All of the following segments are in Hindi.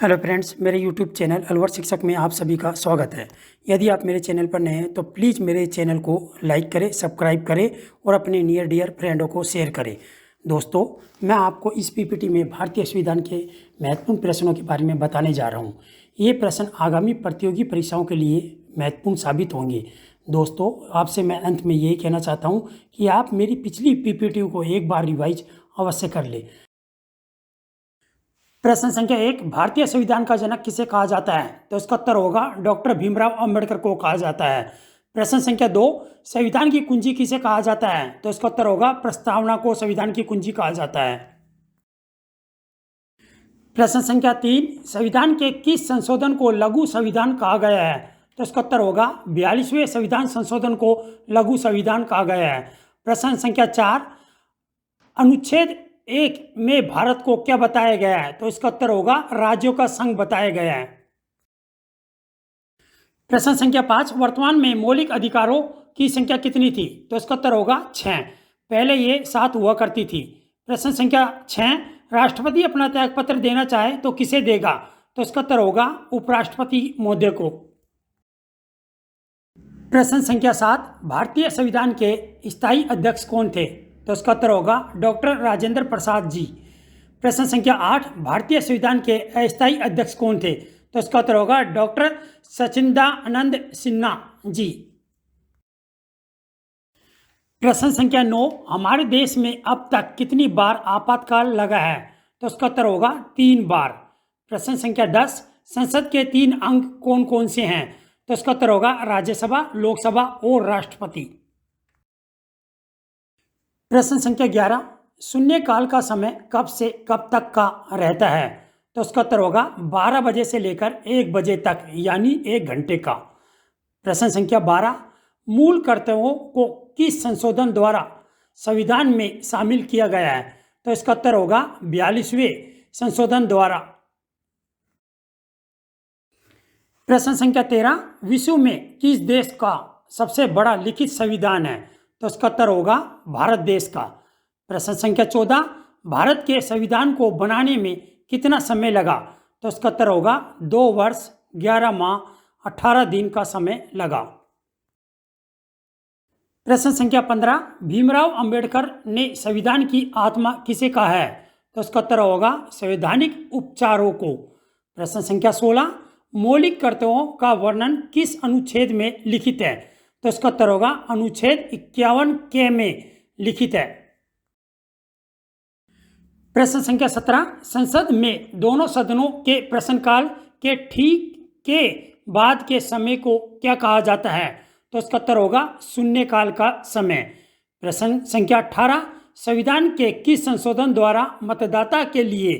हेलो फ्रेंड्स, मेरे यूट्यूब चैनल अलवर शिक्षक में आप सभी का स्वागत है। यदि आप मेरे चैनल पर नए हैं तो प्लीज़ मेरे चैनल को लाइक करें, सब्सक्राइब करें और अपने नियर डियर फ्रेंडों को शेयर करें। दोस्तों, मैं आपको इस पीपीटी में भारतीय संविधान के महत्वपूर्ण प्रश्नों के बारे में बताने जा रहा हूँ। ये प्रश्न आगामी प्रतियोगी परीक्षाओं के लिए महत्वपूर्ण साबित होंगे। दोस्तों, आपसे मैं अंत में यही कहना चाहता हूँ कि आप मेरी पिछली पीपीटी को एक बार रिवाइज अवश्य कर लें। प्रश्न संख्या 1, भारतीय संविधान का जनक किसे कहा जाता है? तो इसका उत्तर होगा डॉक्टर भीमराव अंबेडकर को कहा जाता है। प्रश्न संख्या 2, संविधान की कुंजी किसे कहा जाता है? तो इसका उत्तर होगा प्रस्तावना को संविधान की कुंजी कहा जाता है। प्रश्न संख्या 3, संविधान के किस संशोधन को लघु संविधान कहा गया है? तो इसका उत्तर होगा 42वें संविधान संशोधन को लघु संविधान कहा गया है। प्रश्न संख्या 4, अनुच्छेद 1 में भारत को क्या बताया गया है? तो इसका उत्तर होगा राज्यों का संघ बताया गया है। प्रश्न संख्या 5, वर्तमान में मौलिक अधिकारों की संख्या कितनी थी? तो इसका उत्तर होगा 6। पहले ये 7 हुआ करती थी। प्रश्न संख्या 6, राष्ट्रपति अपना त्यागपत्र देना चाहे तो किसे देगा? तो इसका उत्तर होगा उपराष्ट्रपति महोदय को। प्रश्न संख्या 7, भारतीय संविधान के स्थायी अध्यक्ष कौन थे? तो इसका उत्तर होगा डॉक्टर राजेंद्र प्रसाद जी। प्रश्न संख्या 8, भारतीय संविधान के अस्थायी अध्यक्ष कौन थे? तो इसका उत्तर होगा डॉक्टर सच्चिदानंद सिन्हा जी। प्रश्न संख्या 9, हमारे देश में अब तक कितनी बार आपातकाल लगा है? तो इसका उत्तर होगा 3 बार। प्रश्न संख्या 10, संसद के 3 अंग कौन कौन से हैं? तो इसका उत्तर होगा राज्यसभा, लोकसभा और राष्ट्रपति। प्रश्न संख्या 11, शून्यकाल का समय कब से कब तक का रहता है? तो इसका उत्तर होगा 12 बजे से लेकर 1 बजे तक, यानी 1 घंटे का। प्रश्न संख्या 12, मूल कर्तव्यों को किस संशोधन द्वारा संविधान में शामिल किया गया है? तो इसका उत्तर होगा 42वें संशोधन द्वारा। प्रश्न संख्या 13, विश्व में किस देश का सबसे बड़ा लिखित संविधान है? तो इसका उत्तर होगा भारत देश का। प्रश्न संख्या 14, भारत के संविधान को बनाने में कितना समय लगा? तो इसका उत्तर होगा 2 वर्ष 11 माह 18 दिन का समय लगा। प्रश्न संख्या 15, भीमराव अंबेडकर ने संविधान की आत्मा किसे कहा है? तो इसका उत्तर होगा संवैधानिक उपचारों को। प्रश्न संख्या 16, मौलिक कर्तव्यों का वर्णन किस अनुच्छेद में लिखित है? तो इसका उत्तर होगा अनुच्छेद 51 के में लिखित है। प्रश्न संख्या 17, संसद में दोनों सदनों के प्रश्नकाल के ठीक के बाद के समय को क्या कहा जाता है? तो इसका उत्तर होगा शून्यकाल का समय। प्रश्न संख्या 18, संविधान के किस संशोधन द्वारा मतदाता के लिए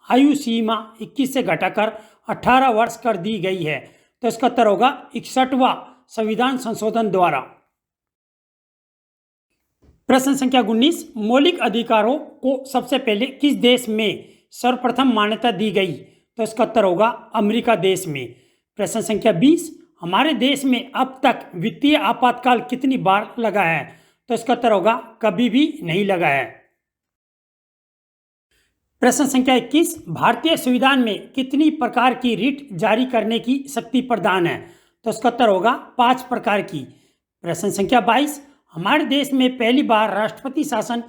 आयु सीमा 21 से घटाकर 18 वर्ष कर दी गई है? तो इसका उत्तर होगा 61वां संविधान संशोधन द्वारा। प्रश्न संख्या 19, मौलिक अधिकारों को सबसे पहले किस देश में सर्वप्रथम मान्यता दी गई? तो इसका उत्तर होगा अमेरिका देश में। प्रश्न संख्या 20, हमारे देश में अब तक वित्तीय आपातकाल कितनी बार लगा है? तो इसका उत्तर होगा कभी भी नहीं लगा है। प्रश्न संख्या 21, भारतीय संविधान में कितनी प्रकार की रिट जारी करने की शक्ति प्रदान है? तो इसका उत्तर होगा 5 प्रकार की। प्रश्न संख्या 22, हमारे देश में पहली बार राष्ट्रपति शासन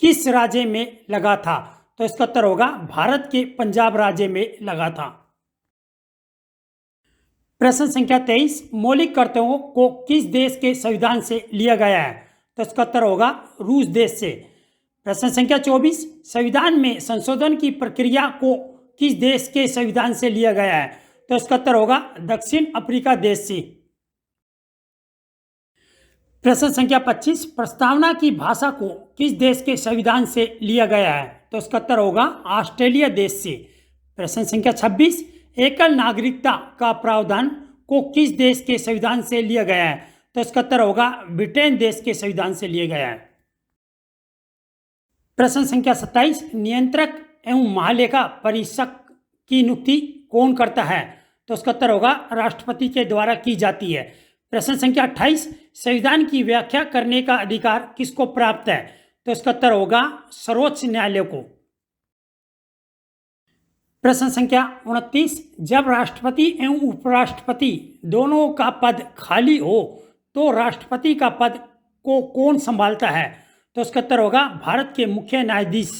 किस राज्य में लगा था? तो इसका उत्तर होगा भारत के पंजाब राज्य में लगा था। प्रश्न संख्या 23, मौलिक कर्तव्यों को किस देश के संविधान से लिया गया है? तो इसका उत्तर होगा रूस देश से। प्रश्न संख्या 24, संविधान में संशोधन की प्रक्रिया को किस देश के संविधान से लिया गया है? तो इसका उत्तर होगा दक्षिण अफ्रीका देश से। प्रश्न संख्या 25, प्रस्तावना की भाषा को किस देश के संविधान से लिया गया है? तो इसका उत्तर होगा ऑस्ट्रेलिया देश से। प्रश्न संख्या 26, एकल नागरिकता का प्रावधान को किस देश के संविधान से लिया गया है? तो इसका उत्तर होगा ब्रिटेन देश के संविधान से लिया गया है। प्रश्न संख्या 27, नियंत्रक एवं महालेखा परीक्षक की नियुक्ति कौन करता है? तो इसका उत्तर होगा राष्ट्रपति के द्वारा की जाती है। प्रश्न संख्या 28, संविधान की व्याख्या करने का अधिकार किसको प्राप्त है? तो इसका उत्तर होगा सर्वोच्च न्यायालय को। प्रश्न संख्या 29, जब राष्ट्रपति एवं उपराष्ट्रपति दोनों का पद खाली हो तो राष्ट्रपति का पद को कौन संभालता है? तो इसका उत्तर होगा भारत के मुख्य न्यायाधीश।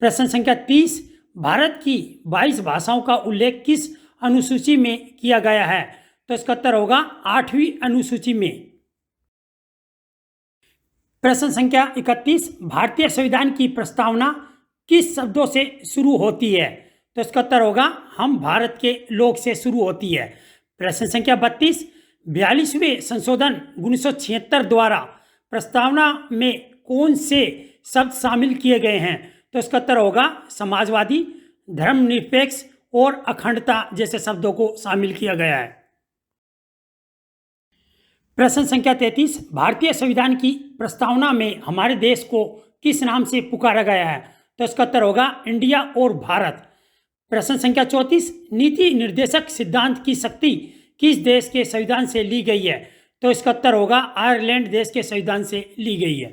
प्रश्न संख्या 30, भारत की 22 भाषाओं का उल्लेख किस अनुसूची में किया गया है? तो इसका उत्तर होगा 8वीं अनुसूची में। प्रश्न संख्या 31, भारतीय संविधान की प्रस्तावना किस शब्दों से शुरू होती है? तो इसका उत्तर होगा हम भारत के लोग से शुरू होती है। प्रश्न संख्या 32, 42वें संशोधन 1976 द्वारा प्रस्तावना में कौन से शब्द शामिल किए गए हैं? तो इसका उत्तर होगा समाजवादी, धर्मनिरपेक्ष और अखंडता जैसे शब्दों को शामिल किया गया है। प्रश्न संख्या 33, भारतीय संविधान की प्रस्तावना में हमारे देश को किस नाम से पुकारा गया है? तो इसका उत्तर होगा इंडिया और भारत। प्रश्न संख्या 34, नीति निर्देशक सिद्धांत की शक्ति किस देश के संविधान से ली गई है? तो इसका उत्तर होगा आयरलैंड देश के संविधान से ली गई है।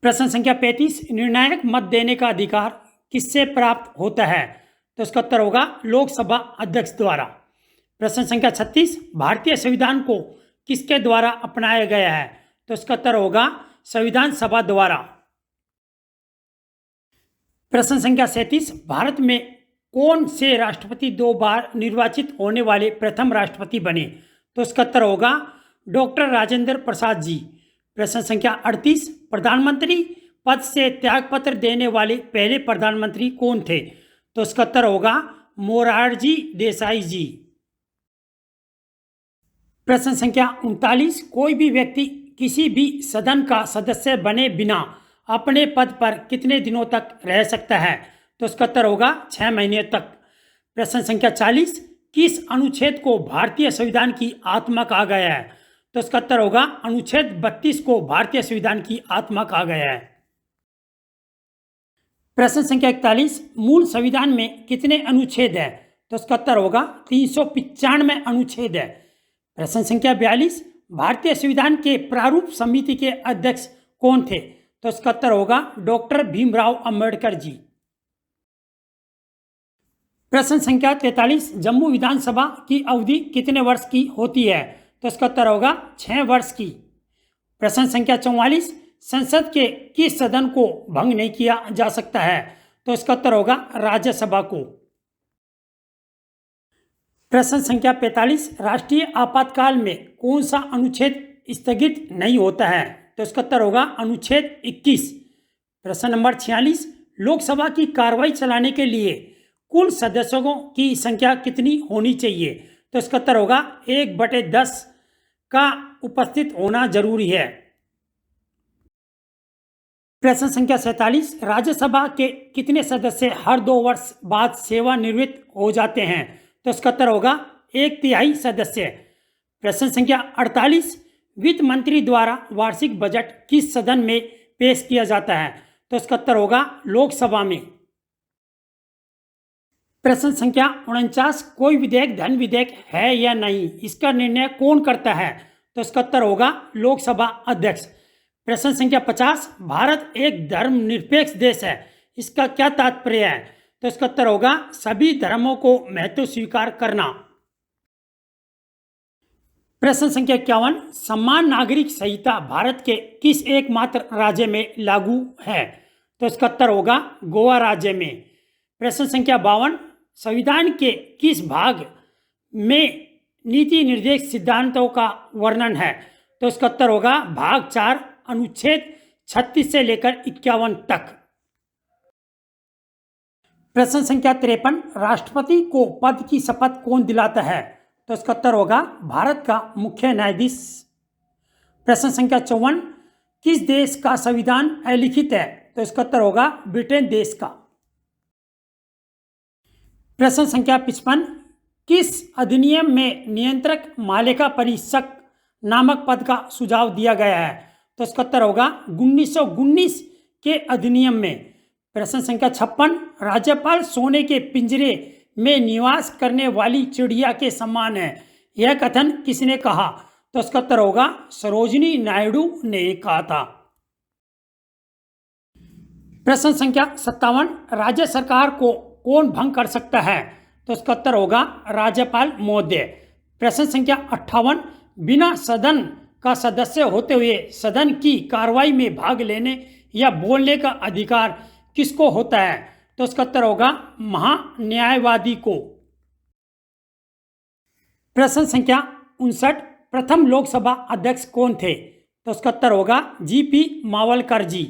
प्रश्न संख्या 35, निर्णायक मत देने का अधिकार किससे प्राप्त होता है? तो इसका उत्तर होगा लोकसभा अध्यक्ष द्वारा। प्रश्न संख्या 36, भारतीय संविधान को किसके द्वारा अपनाया गया है? तो इसका उत्तर होगा संविधान सभा द्वारा। प्रश्न संख्या 37, भारत में कौन से राष्ट्रपति 2 बार निर्वाचित होने वाले प्रथम राष्ट्रपति बने? तो इसका उत्तर होगा डॉक्टर राजेंद्र प्रसाद जी। प्रश्न संख्या 38, प्रधानमंत्री पद से त्यागपत्र देने वाले पहले प्रधानमंत्री कौन थे? तो इसका उत्तर होगा मोरारजी देसाई जी। प्रश्न संख्या 39, कोई भी व्यक्ति किसी भी सदन का सदस्य बने बिना अपने पद पर कितने दिनों तक रह सकता है? तो इसका उत्तर होगा 6 महीने तक। प्रश्न संख्या 40, किस अनुच्छेद को भारतीय संविधान की आत्मा कहा गया है? तो इसका उत्तर होगा अनुच्छेद 32 को भारतीय संविधान की आत्मा कहा गया है। प्रश्न संख्या 41, मूल संविधान में कितने अनुच्छेद है? तो इसका उत्तर होगा 395 अनुच्छेद है। प्रश्न संख्या 42, भारतीय संविधान के प्रारूप समिति के अध्यक्ष कौन थे? तो इसका उत्तर होगा डॉक्टर भीमराव अंबेडकर जी। प्रश्न संख्या 43, जम्मू विधानसभा की अवधि कितने वर्ष की होती है? तो इसका उत्तर होगा 6 वर्ष की। प्रश्न संख्या 44, संसद के किस सदन को भंग नहीं किया जा सकता है? तो इसका उत्तर होगा राज्यसभा को। प्रश्न संख्या 45, राष्ट्रीय आपातकाल में कौन सा अनुच्छेद स्थगित नहीं होता है? तो इसका उत्तर होगा अनुच्छेद 21। प्रश्न नंबर 46, लोकसभा की कार्रवाई चलाने के लिए कुल सदस्यों की संख्या कितनी होनी चाहिए? तो इसका उत्तर होगा 1/10 का उपस्थित होना जरूरी है। प्रश्न संख्या 47, राज्यसभा के कितने सदस्य हर 2 वर्ष बाद सेवानिवृत्त हो जाते हैं? तो इसका उत्तर होगा 1/3 सदस्य। प्रश्न संख्या 48, वित्त मंत्री द्वारा वार्षिक बजट किस सदन में पेश किया जाता है? तो इसका उत्तर होगा लोकसभा में। प्रश्न संख्या 49, कोई विधेयक धन विधेयक है या नहीं, इसका निर्णय कौन करता है? तो इसका उत्तर होगा लोकसभा अध्यक्ष। प्रश्न संख्या 50, भारत एक धर्मनिरपेक्ष देश है, इसका क्या तात्पर्य है? तो इसका उत्तर होगा सभी धर्मों को महत्व स्वीकार करना। प्रश्न संख्या 51, समान नागरिक संहिता भारत के किस एकमात्र राज्य में लागू है? तो इसका उत्तर होगा गोवा राज्य में। प्रश्न संख्या 52, संविधान के किस भाग में नीति निर्देश सिद्धांतों का वर्णन है? तो इसका उत्तर होगा भाग 4 अनुच्छेद 36 से लेकर 51 तक। प्रश्न संख्या 53, राष्ट्रपति को पद की शपथ कौन दिलाता है? तो इसका उत्तर होगा भारत का मुख्य न्यायाधीश। प्रश्न संख्या 54, किस देश का संविधान अलिखित है? तो इसका उत्तर होगा ब्रिटेन देश का। प्रश्न संख्या 55, किस अधिनियम में नियंत्रक मालिका परीक्षक नामक पद का सुझाव दिया गया है? तो इसका उत्तर होगा 1919 के अधिनियम में। प्रश्न संख्या 56, राज्यपाल सोने के पिंजरे में निवास करने वाली चिड़िया के समान है, यह कथन किसने कहा? तो इसका उत्तर होगा सरोजिनी नायडू ने कहा था। प्रश्न संख्या 57, राज्य सरकार को कौन भंग कर सकता है? तो इसका उत्तर होगा राज्यपाल महोदय। प्रश्न संख्या 58, बिना सदन का सदस्य होते हुए सदन की कार्रवाई में भाग लेने या बोलने का अधिकार किसको होता है? तो इसका उत्तर होगा महान्यायवादी को। प्रश्न संख्या 59, प्रथम लोकसभा अध्यक्ष कौन थे? तो इसका उत्तर होगा जीपी मावलकर जी।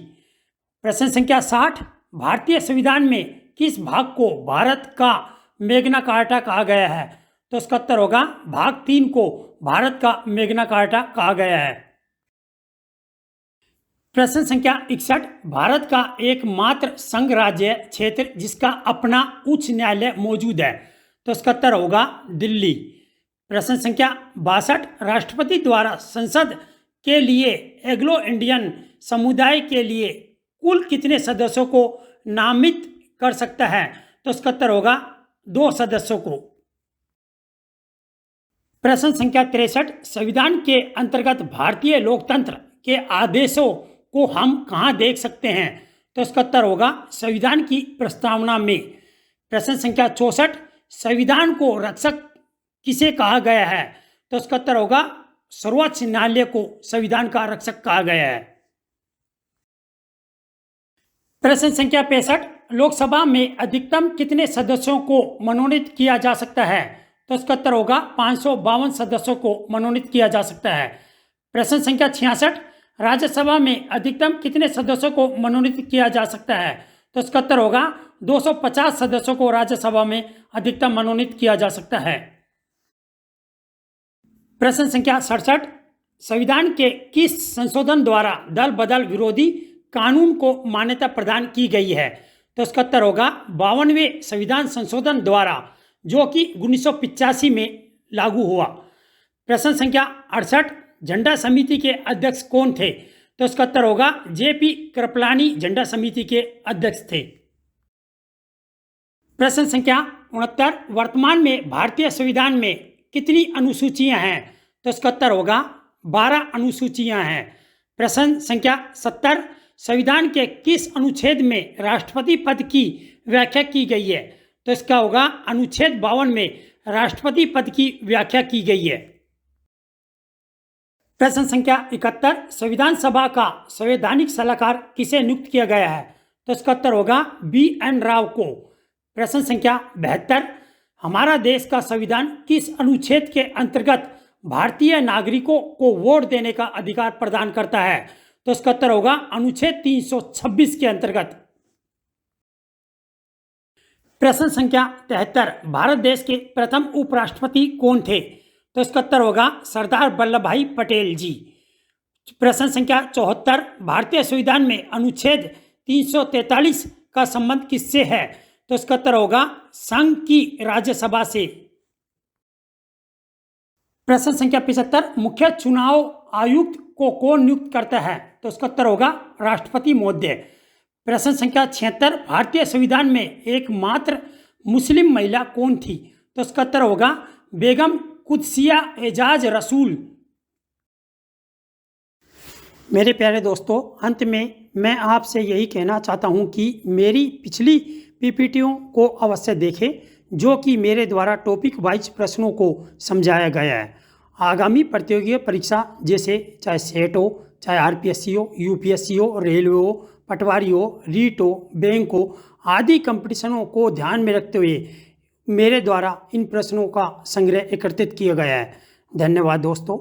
प्रश्न संख्या 60, भारतीय संविधान में किस भाग को भारत का मैग्ना कार्टा कहा गया है? तो इसका उत्तर होगा भाग 3 को भारत का मैग्ना कार्टा कहा गया है। प्रश्न संख्या 61, भारत का एकमात्र संघ राज्य क्षेत्र जिसका अपना उच्च न्यायालय मौजूद है? तो इसका उत्तर होगा दिल्ली। प्रश्न संख्या 62, राष्ट्रपति द्वारा संसद के लिए एंग्लो इंडियन समुदाय के लिए कुल कितने सदस्यों को नामित कर सकता है? तो इसका उत्तर होगा 2 सदस्यों को। प्रश्न संख्या 63, संविधान के अंतर्गत भारतीय लोकतंत्र के आदेशों को हम कहाँ देख सकते हैं? तो इसका उत्तर होगा संविधान की प्रस्तावना में। प्रश्न संख्या 64, संविधान को रक्षक किसे कहा गया है? तो इसका उत्तर होगा सर्वोच्च न्यायालय को संविधान का रक्षक कहा गया है। प्रश्न संख्या 65, लोकसभा में अधिकतम कितने सदस्यों को मनोनीत किया जा सकता है? तो इसका उत्तर होगा 552 सदस्यों को मनोनीत किया जा सकता है। प्रश्न संख्या 66, राज्यसभा में अधिकतम कितने सदस्यों को मनोनीत किया जा सकता है? तो इसका उत्तर होगा 250 सदस्यों को राज्यसभा में अधिकतम मनोनीत किया जा सकता है। प्रश्न संख्या 67, संविधान के किस संशोधन द्वारा दल बदल विरोधी कानून को मान्यता प्रदान की गई है? तो इसका उत्तर होगा 52वें संविधान संशोधन द्वारा, जो कि 1985 में लागू हुआ। प्रश्न संख्या 68, झंडा समिति के अध्यक्ष कौन थे? तो इसका उत्तर होगा जेपी कृपलानी झंडा समिति के अध्यक्ष थे। प्रश्न संख्या 69, वर्तमान में भारतीय संविधान में कितनी अनुसूचियां हैं? तो इसका उत्तर होगा 12 अनुसूचियां हैं। प्रश्न संख्या 70, संविधान के किस अनुच्छेद में राष्ट्रपति पद की व्याख्या की गई है? तो इसका होगा अनुच्छेद 52 में राष्ट्रपति पद की व्याख्या की गई है। प्रश्न संख्या 71, संविधान सभा का संवैधानिक सलाहकार किसे नियुक्त किया गया है? तो इसका उत्तर होगा BN राव को। प्रश्न संख्या 72, हमारा देश का संविधान किस अनुच्छेद के अंतर्गत भारतीय नागरिकों को वोट देने का अधिकार प्रदान करता है? तो इसका उत्तर होगा अनुच्छेद 326 के अंतर्गत। प्रश्न संख्या 73, भारत देश के प्रथम उपराष्ट्रपति कौन थे? तो इसका उत्तर होगा सरदार वल्लभ भाई पटेल जी। प्रश्न संख्या 74, भारतीय संविधान में अनुच्छेद 343 का संबंध किससे है? तो इसका उत्तर होगा संघ की राज्यसभा से। प्रश्न संख्या 75, मुख्य चुनाव आयुक्त को कौन नियुक्त करता है? तो इसका उत्तर होगा राष्ट्रपति महोदय। प्रश्न संख्या 76, भारतीय संविधान में एकमात्र मुस्लिम महिला कौन थी? तो इसका उत्तर होगा बेगम कुदसिया एजाज रसूल। मेरे प्यारे दोस्तों, अंत में मैं आपसे यही कहना चाहता हूं कि मेरी पिछली पीपीटीओं को अवश्य देखें, जो कि मेरे द्वारा टॉपिक वाइज प्रश्नों को समझाया गया है। आगामी प्रतियोगी परीक्षा जैसे चाहे सेट हो, चाहे आरपीएससी हो, यूपीएससी हो, रेलवे हो, पटवारी हो, रीट हो, बैंक हो आदि कंपटीशनों को ध्यान में रखते हुए मेरे द्वारा इन प्रश्नों का संग्रह एकत्रित किया गया है। धन्यवाद दोस्तों।